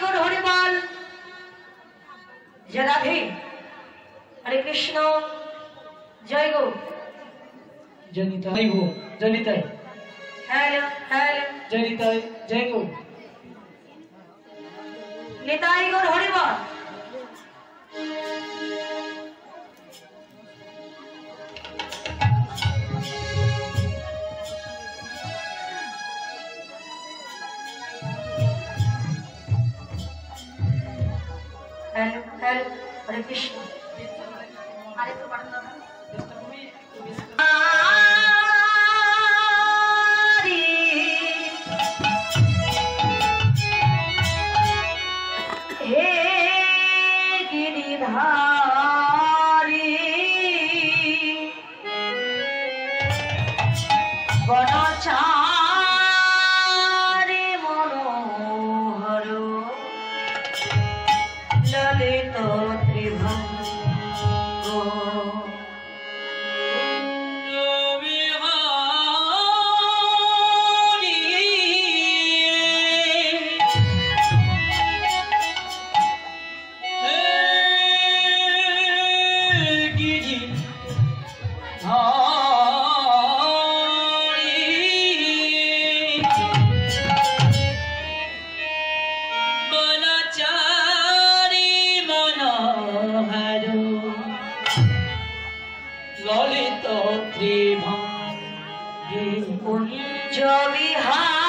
गुण हरिपाल जय राधे हरे कृष्ण जय गो जनिता नहीं हो जनिता हेलो हेलो जनिता जय गो निताई गुण हरिपाल हेलो हेलो हरे कृष्ण अरे तो पढ़ना हे गिरिधारी वनचारी मनोहर ललित त्रिभंग ललित त्रिभंगी कुंज विहारी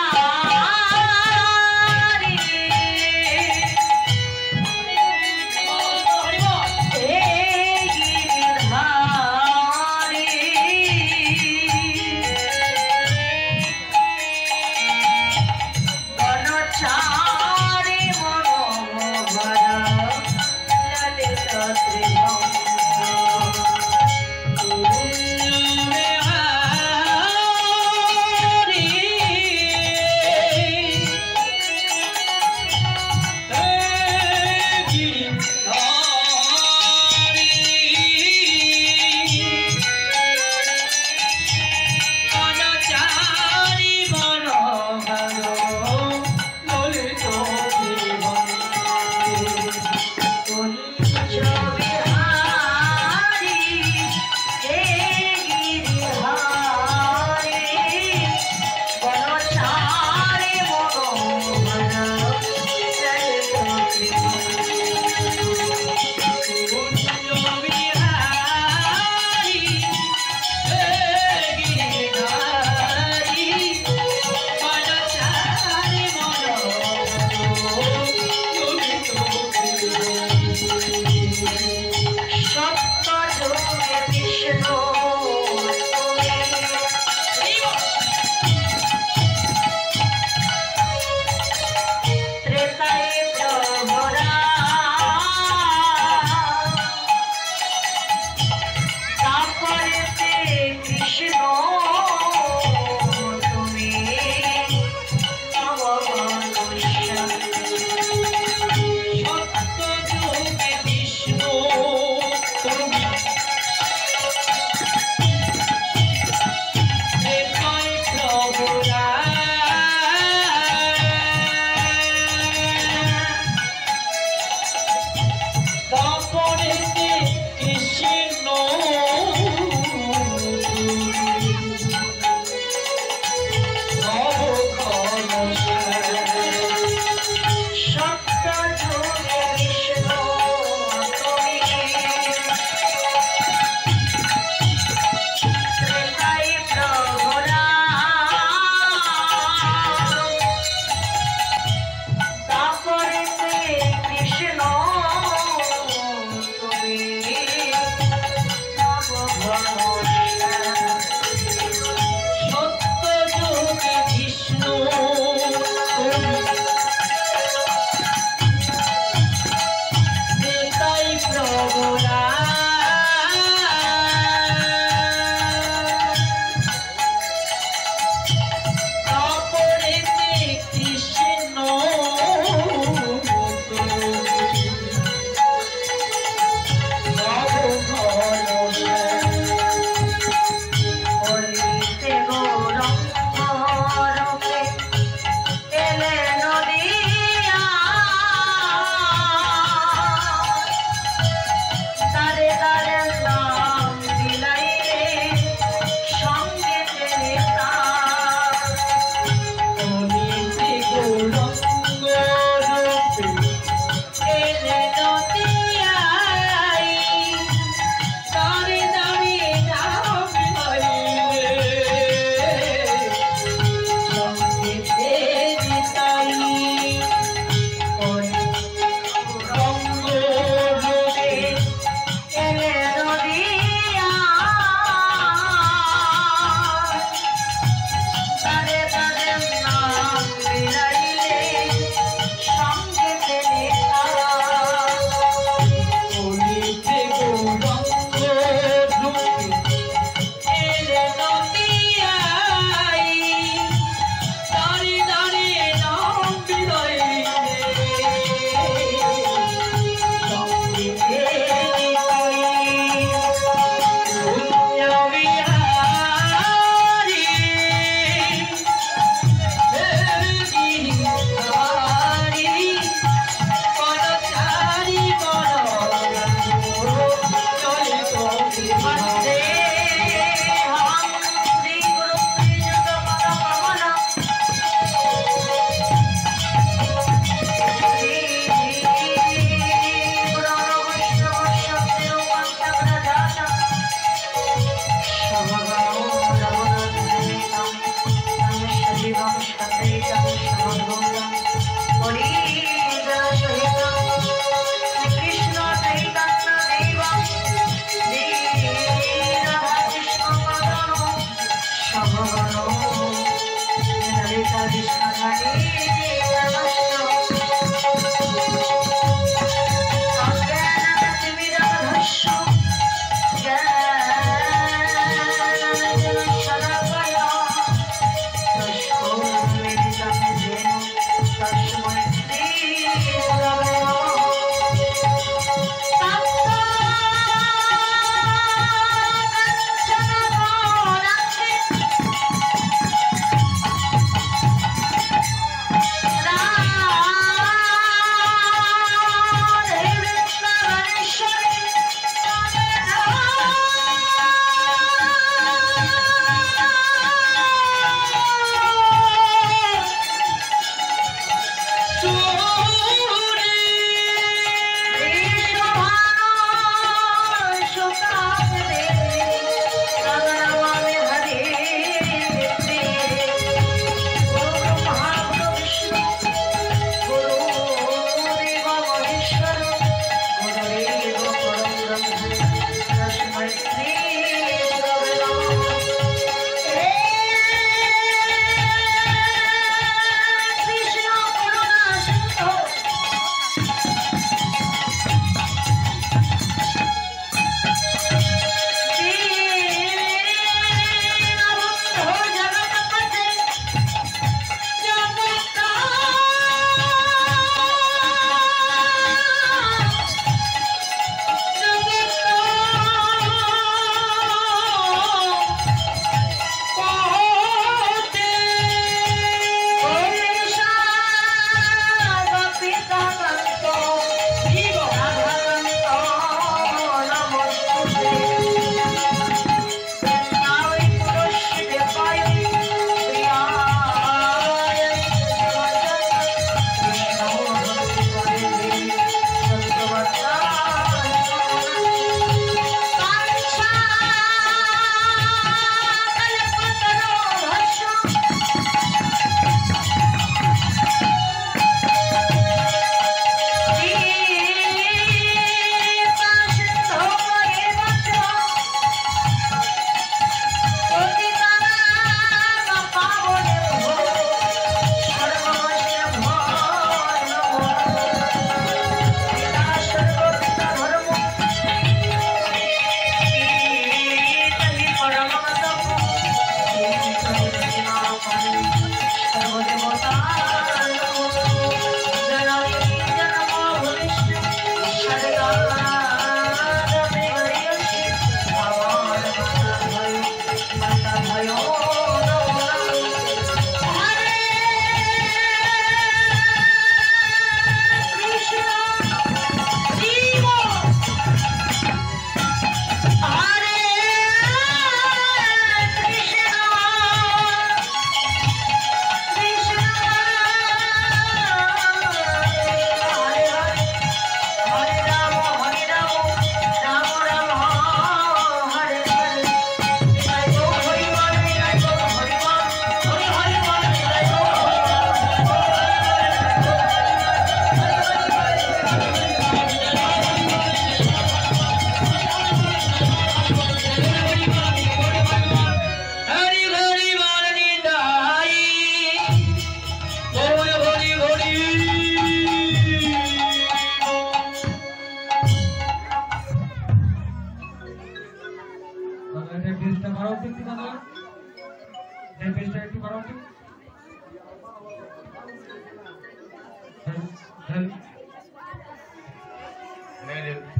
Hello,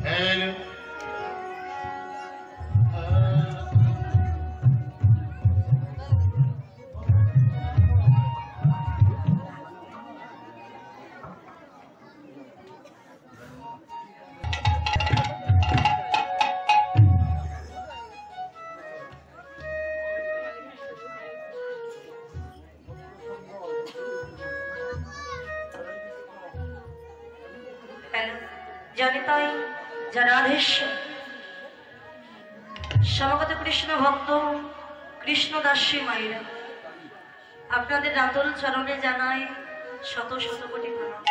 hello. জনিতাই জনাধীশ্বর সমগত কৃষ্ণ ভক্ত কৃষ্ণ দাসী মায়েরা, আপনাদের রাতল চরণে জানাই শত শত কোটি প্রণাম।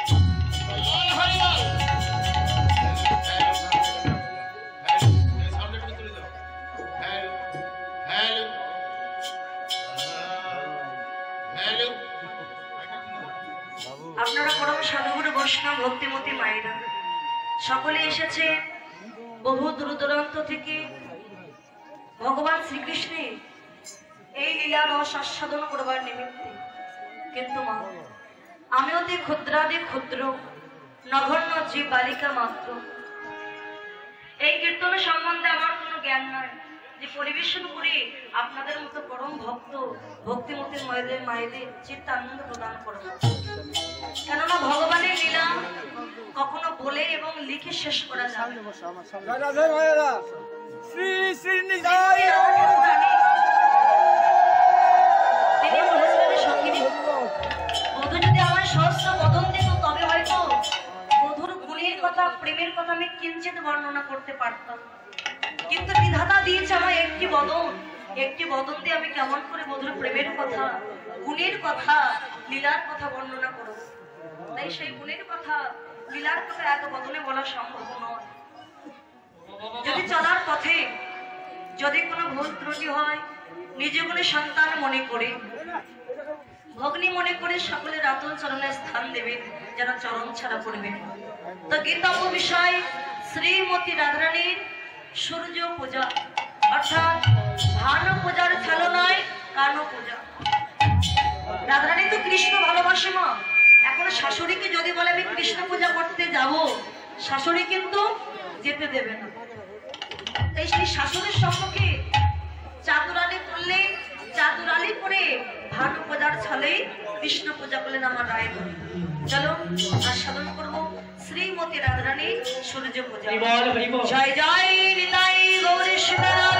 আপনারা পরম সাধুগুরু বৈষ্ণব ভক্তিমতী মায়েরা সকলে এসেছে বহু দূর দূরান্ত থেকে ভগবান শ্রীকৃষ্ণের এই লীলা রস আস্বাদন করবার নিমিত্তে। কিন্তু মা, আমি অতি ক্ষুদ্রাদি ক্ষুদ্র নগণ্য জীব বালিকা মাত্র। এই কীর্তন সম্বন্ধে আমার কোনো জ্ঞান নাই যে পরিবেশন করে আপনাদের মতো পরম ভক্ত ভক্তিমতী মায়েদের চিত্তানন্দ প্রদান করব। কেননা ভগবানের লীলা কখনো বলে এবং লিখে শেষ করা যাবে না। তিনি বলেছিলেন সঙ্গিনী, বধূ যদি আমার সহস্র বদন দিত তবে হয়তো বধূর গুণের কথা প্রেমের কথা আমি কিঞ্চিত বর্ণনা করতে পারতাম, কিন্তু বিধাতা দিয়েছে আমার একটি বদন দিয়ে আমি কেমন করে বধূর প্রেমের কথা গুণের কথা লীলার কথা বর্ণনা করব। তাই সেই গুণের কথা লীলার কথা এত বদনে বলা সম্ভব নয়। যদি চলার পথে যদি কোনো ভুল ত্রুটি হয় নিজে গুণে সন্তান মনে করে ভগ্নী মনে করে সকলের রাতল চরণে স্থান দেবে, যেন চরণ ছাড়া পড়বে। তো গীতব্য বিষয় শ্রীমতী রাধারানীর সূর্য পূজা, অর্থাৎ ভানু পূজার ছলনায় কানু পূজা। রাধারানী তো কৃষ্ণ ভালোবাসে মা। এখন শাশুড়িকে যদি বলে আমি কৃষ্ণ পূজা করতে যাব, শাশুড়ি কিন্তু যেতে দেবে না। তাই সেই শাশুড়ির সম্মুখে চাতুরালি করলে চাতুরালি করে ভানু পূজার ছলে কৃষ্ণ পূজা করলেন আমার রায়। চলো আস্বাদন করবো শ্রীমতী রাধারানী সূর্য পূজা। জয় জয় নিতাই গৌরী সীতারাম।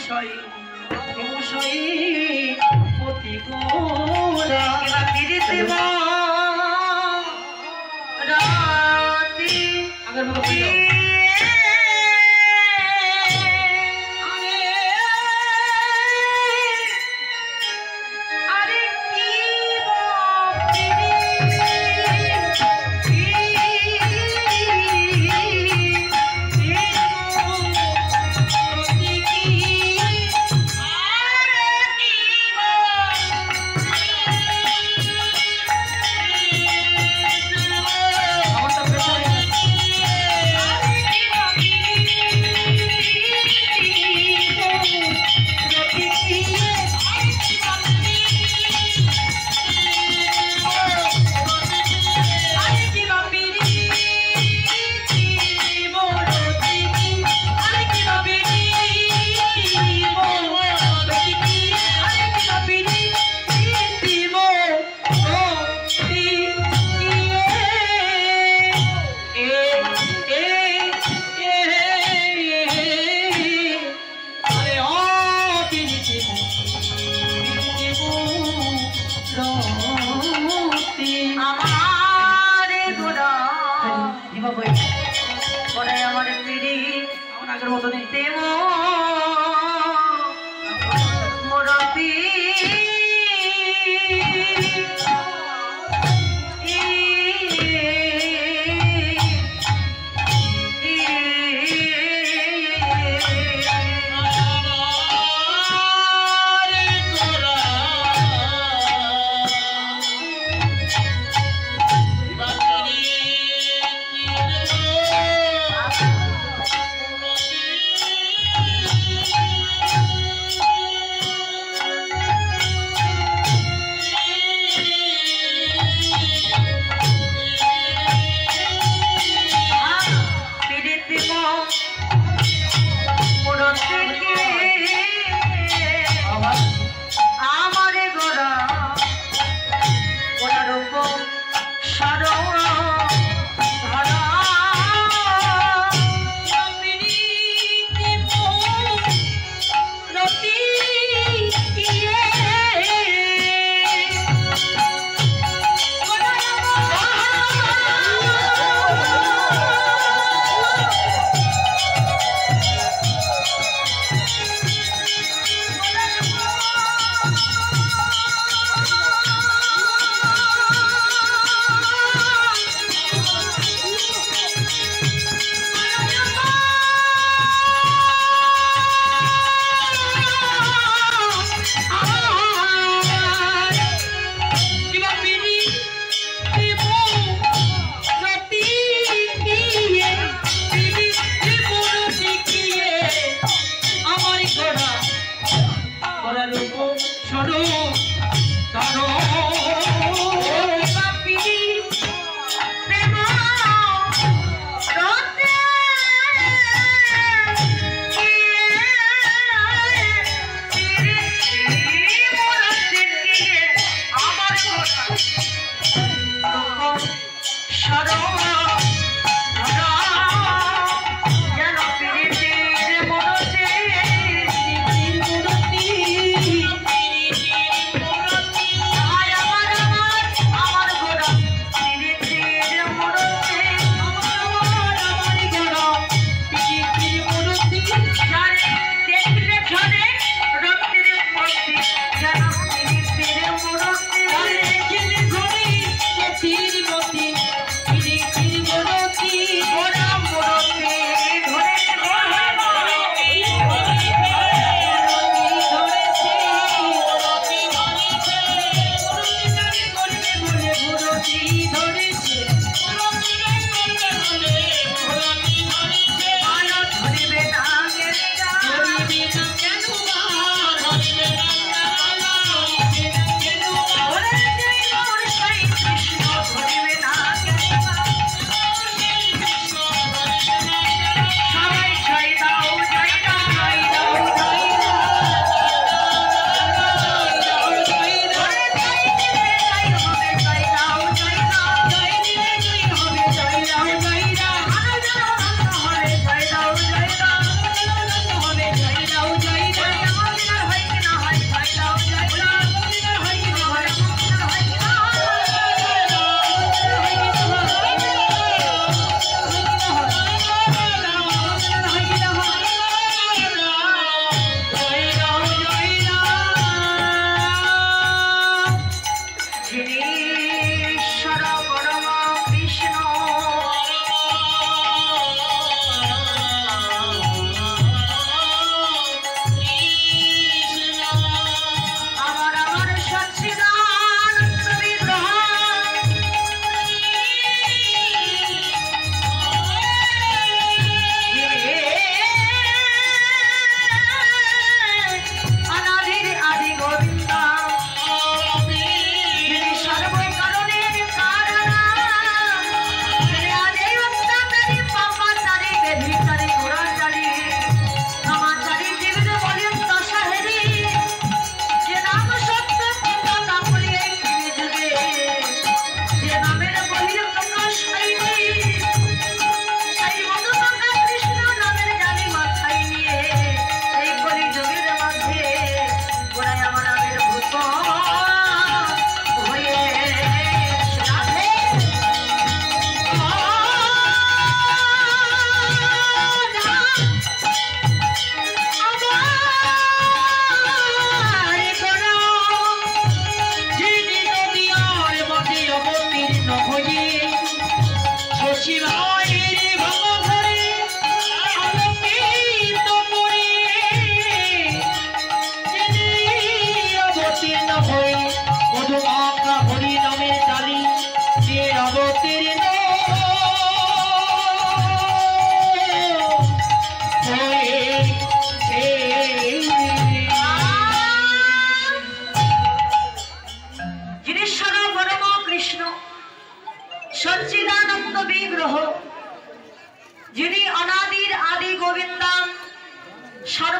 প্রেমশয়ী প্রেমশয়ী পতি গোরা এবার ফিরিতে রাতি আগের মতো বলে দাও। আগের মতো নেই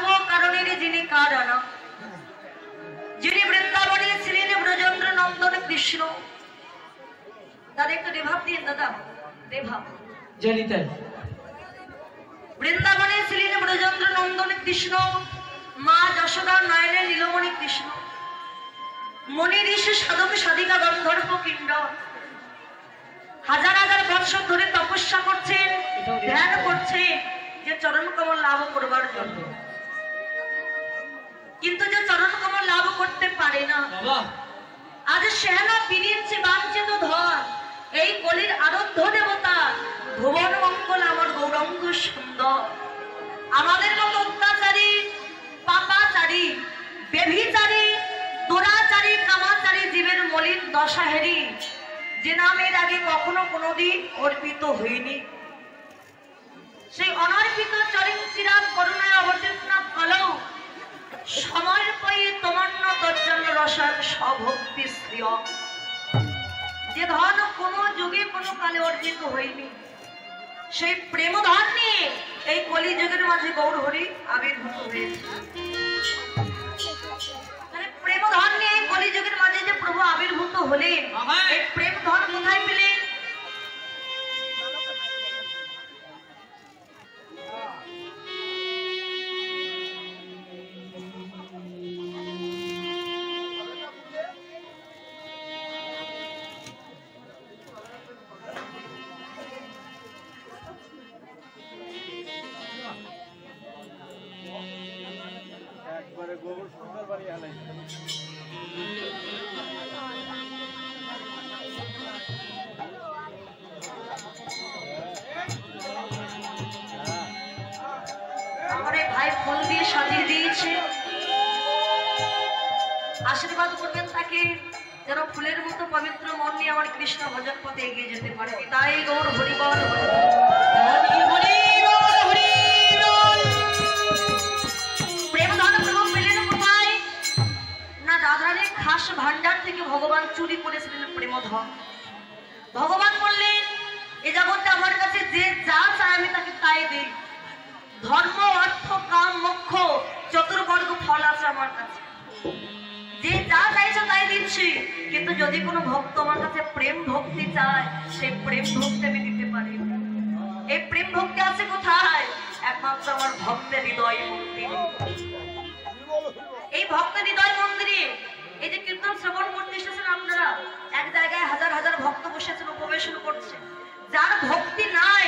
সর্ব কারণের যিনি কারণ, যিনি বৃন্দাবনে ছিলেন ব্রজেন্দ্র নন্দন কৃষ্ণ। দাদা একটু রেভাব দিন, দাদা রেভাব। জানি তাই। বৃন্দাবনে ছিলেন ব্রজেন্দ্র নন্দন কৃষ্ণ, মা যশোদার নয়নে নীলমণি কৃষ্ণ। মনি ঋষি সাধক সাধিকা গন্ধর্ব কিন্ড হাজার হাজার বৎসর ধরে তপস্যা করছেন, ধ্যান করছেন যে চরণ কমল লাভ করবার জন্য, কিন্তু যে চরণ কমল লাভ করতে পারে না। আজ সেনা বিরিঞ্চি বাঞ্ছিত ধর, এই কলির আরাধ্য দেবতা ভুবন মঙ্গল আমার গৌরঙ্গ সুন্দর। আমাদের মতো অত্যাচারী, পাপাচারী, ব্যভিচারী, দুরাচারী, কামাচারী জীবের মলিন দশাহেরি যে নামের আগে কখনো কোনোদিন অর্পিত হয়নি, সেই অনর্পিত চরণ চিরাগ করুণায় অবতীর্ণ কলৌ সময় পাইয়ে তোমান্য তজ্জন্য রসায়ন স্বভক্তি শ্রিয়, যে ধন কোন যুগে কোন কালে অর্জিত হয়নি, সেই প্রেম ধন নিয়ে এই কলি যুগের মাঝে গৌর হরি আবির্ভূত হয়েছে। প্রেম ধন নিয়ে এই কলি যুগের মাঝে যে প্রভু আবির্ভূত হলেন, এই প্রেম ধন কোথায় পেলেন? ভাই ফুল দিয়ে সাজিয়ে দিয়েছে, আশীর্বাদ করবেন তাকে যেন ফুলের মতো পবিত্র মন নিয়ে আমার কৃষ্ণ ভজন পথে এগিয়ে যেতে পারে। তাই গৌর হরিবল প্রেম ধন প্রভু পেলেন কোথায়? না রাধারানীর খাস ভান্ডার থেকে ভগবান চুরি করেছিলেন প্রেম ধন। ভগবান বললেন এ জগতে আমার কাছে যে যা চায় আমি তাকে তাই দিই, ধর্ম অর্থ কাম মোক্ষ চতুর্বর্গ ফল আছে আমার কাছে, যে যা চাইছে তাই দিচ্ছি, কিন্তু যদি কোনো ভক্ত আমার কাছে প্রেম ভক্তি চায় সেই প্রেম ভক্তি আমি দিতে পারি। এই প্রেম ভক্তি আছে কোথায়? একমাত্র আমার ভক্তের হৃদয় মন্দিরে। এই ভক্তের হৃদয় মন্দিরে এই যে কীর্তন শ্রবণ করতে এসেছেন আপনারা, এক জায়গায় হাজার হাজার ভক্ত বসেছেন, উপবেশন করছে। যার ভক্তি নাই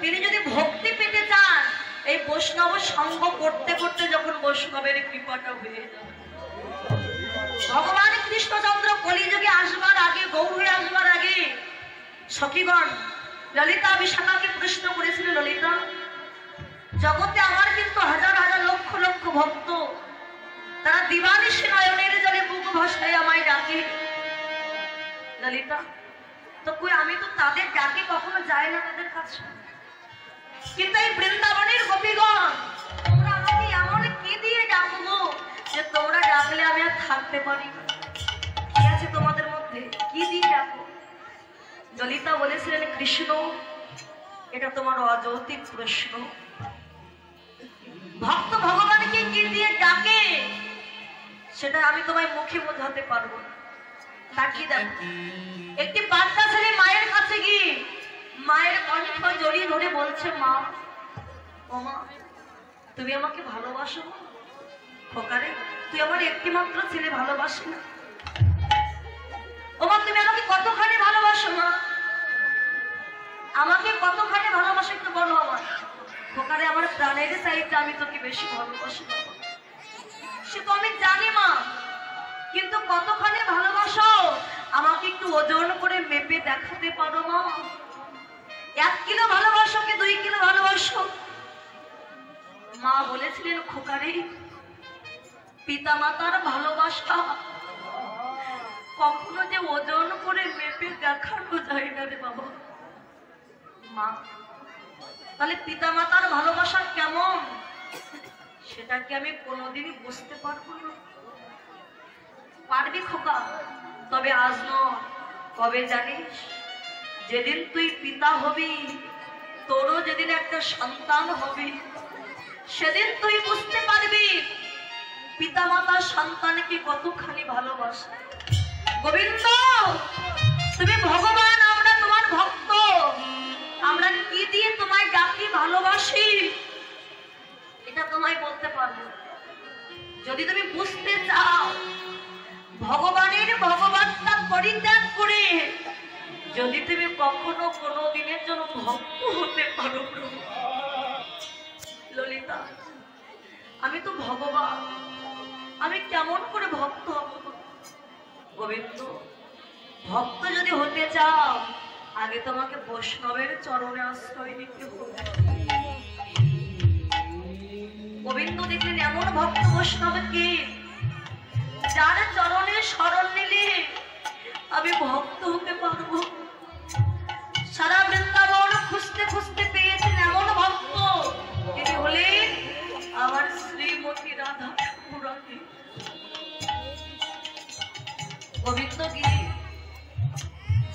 তিনি যদি ভক্তি পেতে চান, এই বৈষ্ণব সঙ্গ করতে করতে যখন বৈষ্ণবের কৃপাটা হয়ে যাবে। ভগবান কৃষ্ণচন্দ্র কলিযুগে আসবার আগে, গৌর আসবার আগে সখীগণ ললিতা বিশাখাকে প্রশ্ন করেছিল, ললিতা জগতে আমার কিন্তু হাজার হাজার লক্ষ লক্ষ ভক্ত, তারা দিবানিশি নয়নের জলে বুক ভাসায় আমায় ডাকে, ললিতা তো কই আমি তো তাদের ডাকে কখনো যাই না তাদের কাছে, কিন্তু এই বৃন্দাবনের গোপীগণ তোমরা আমাকে এমন কি দিয়ে ডাকবো যে তোমরা ডাকলে আমি আর থাকতে পারি না? কি আছে তোমাদের মধ্যে, কি দিয়ে ডাকো? ললিতা বলেছিলেন, কৃষ্ণ এটা তোমার অযৌক্তিক প্রশ্ন। ভক্ত ভগবানকে কি দিয়ে ডাকে সেটা আমি তোমায় মুখে বোঝাতে পারবো না। তাকিয়ে দেখো, একটি বাচ্চা ছেলে মায়ের কাছে গিয়ে মায়ের কণ্ঠ জড়িয়ে ধরে বলছে, মা ও মা তুমি আমাকে ভালোবাসো? খোকারে তুই আমার একটি মাত্র ছেলে, ভালোবাসি না? ও মা তুমি আমাকে কতখানি ভালোবাসো? মা আমাকে কতখানি ভালোবাসো একটু বলো আমার। খোকারে আমার প্রাণের চাইতে আমি তোকে বেশি ভালোবাসি। সে তো আমি জানি মা, কিন্তু কতখানি ভালোবাসো আমাকে একটু ওজন করে মেপে দেখাতে পারো মা? 1 কিলো ভালোবাসো কি 2 কিলো ভালোবাসো? মা বলেছিলেন, খোকারে পিতা মাতার ভালোবাসা কখনো যে ওজন করে মেপে দেখানো যায় না রে বাবা। মা তাহলে পিতা মাতার ভালোবাসা কেমন সেটা কি আমি কোনোদিনই বুঝতে পারবো না? পারবি খোকা? তবে আজ নয়, কবে জানিস? যেদিন তুই পিতা হবি, তোরও যেদিন একটা সন্তান হবে, সেদিন তুই বুঝতে পারবি পিতামাতা সন্তানকে কতখানি ভালোবাসে। গোবিন্দ, তুমি ভগবান, আমরা তোমার ভক্ত, আমরা কি দিয়ে তোমায় ডাকি, ভালোবাসি, এটা তোমায় বলতে পারবো। যদি তুমি বুঝতে চাও, ভগবানের ভগবানটা পরিত্যাগ করে যদি তুমি কখনো কোনো দিনের জন্য ভক্ত হতে পারো, প্রভু। ললিতা, আমি তো ভগবান, আমি কেমন করে ভক্ত হব? গোবিন্দ, ভক্ত যদি হতে চাও, আগে তোমাকে বৈষ্ণবের চরণে আশ্রয় নিতে হবে। গোবিন্দ দেখলেন এমন ভক্ত বৈষ্ণবকে যার চরণে শরণ নিলে আমি ভক্ত হতে পারবো। সারা বৃন্দাবন খুঁজতে খুঁজতে পেয়েছেন এমন ভক্ত, তিনি হলেন আমার শ্রীমতী রাধা ঠাকুরানী। গোবিন্দ গিয়ে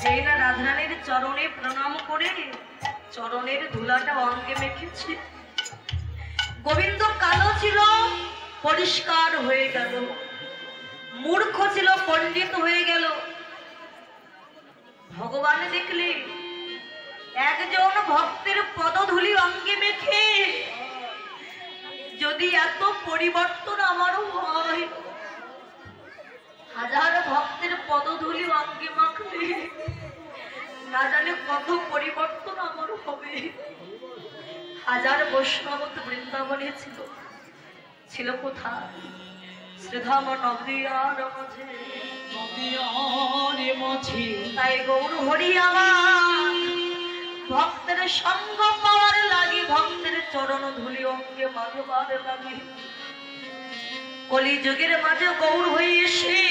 যেই না রাধারানীর চরণে প্রণাম করে চরণের ধুলাটা অঙ্গে মেখেছে, গোবিন্দ কালো ছিল পরিষ্কার হয়ে গেল, মূর্খ ছিল পণ্ডিত হয়ে গেল। ভগবান দেখলে একজন ভক্তের পদধূলি অঙ্গে মেখে যদি এত পরিবর্তন আমারও হয়, হাজার ভক্তের পদধূলি অঙ্গে মাখলে না জানে কত পরিবর্তন আমারও হবে। হাজার বৈষ্ণব বৃন্দাবনে ছিল, ছিল কোথায়? শ্রীধাম নদিয়ার মাঝে। তাই গৌর হরি আমার ভক্তের সঙ্গ পাওয়ার লাগি, ভক্তের চরণ ধুলি অঙ্গে মাধবার লাগি, কলিযুগের মাঝে গৌর হয়ে এসে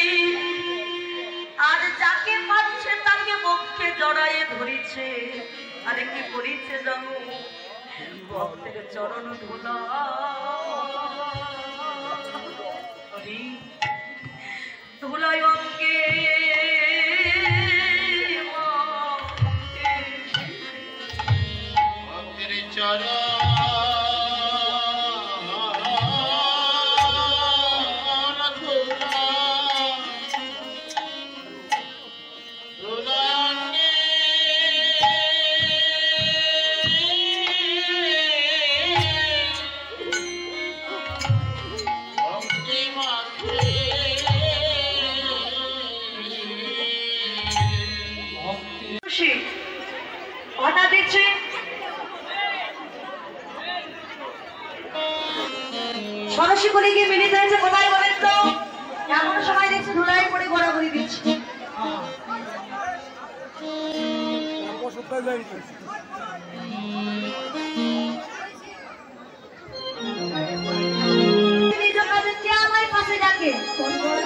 আর যাকে পাচ্ছে তাকে বক্ষে জড়াইয়ে ধরেছে। আরে কি করিছে জানো? ভক্তের চরণ ধুলা ধুলায় অঙ্গে ভক্তের চরণ হঠাৎ দেখছে সরস্বী করে গিয়ে মিলিত হয়েছে। কোথায় বলেন তো? এমন সময় দেখছে ধুলায় পড়ে গড়াগড়ি দিচ্ছে। আমার পাশে ডাকে,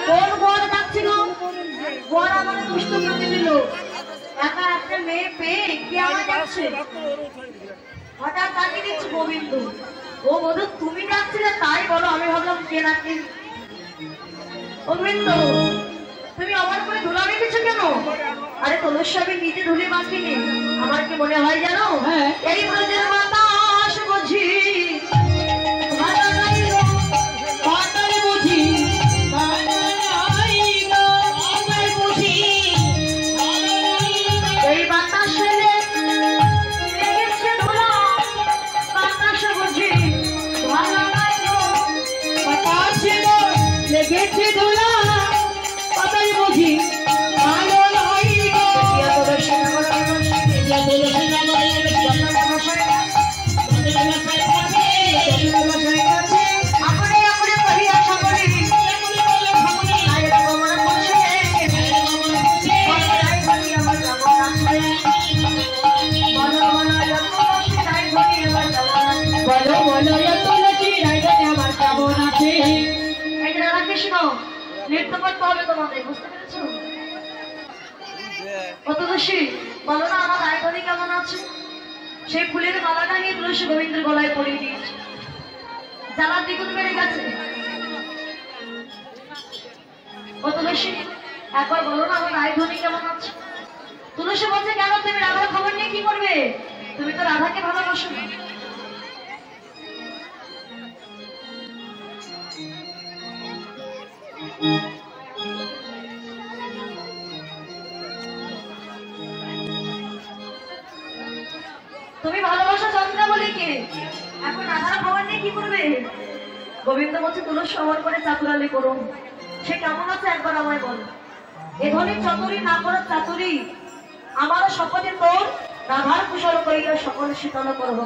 কোন বড় ডাকছিল? বড় আমার দুষ্ট প্রকৃতির লোক, একা একটা মেয়ে পেয়ে কে আমার ডাকছে? হঠাৎ তাকিয়ে দিচ্ছে গোবিন্দ। ও বধূ, তুমি ডাকছিলে? তাই বলো। আমি ভাবলাম কে ডাকছে। গোবিন্দ, তুমি আমার করে ধুলা রেখেছো কেন? আরে তুলসী আমি নিজে ধুলে মাখিনি। আমার কি মনে হয় জানো? এই ব্রজের বাতাস বুঝি ভালো লাগলো, বাতাস বুঝি ভালো লাগলো, বাতাস বুঝি ভালো লাগলো। এই বাতাস লেগেছে ধুলা, বাতাস বুঝি ভালো লাগলো, বাতাস লেগেছে ধুলা, বাতাস বুঝি ভালো লাগলো। নৃত্য করতে হবে তোমাদের, বুঝতে পেরেছো? কতদর্শী বলো না আমার রায়গণী কেমন আছে? সেই ফুলের মালাটা নিয়ে তুলসী গোবিন্দের গলায় পরিয়ে দিয়েছে, জ্বালার দ্বিগুণ বেড়ে গেছে। কতদর্শী একবার বলো না আমার রায়গণী কেমন আছে? তুলসী বলছে কেন? তুমি রাধার খবর নিয়ে কি করবে? তুমি তো রাধাকে ভালোবাসো না। তুমি ভালোবাসা চন্দ্রা বলে কে? এখন রাধার ভগবান নিয়ে কি করবে? গোবিন্দ বলছে তুলসী সমান করে চাতুরালি করুন। সে কেমন আছে একবার আমায় বল। এ ধরনের চতুরি না করার চাতুরি আমার শপথে তোর রাধার কুশল করিলে সকল শীতল করবো।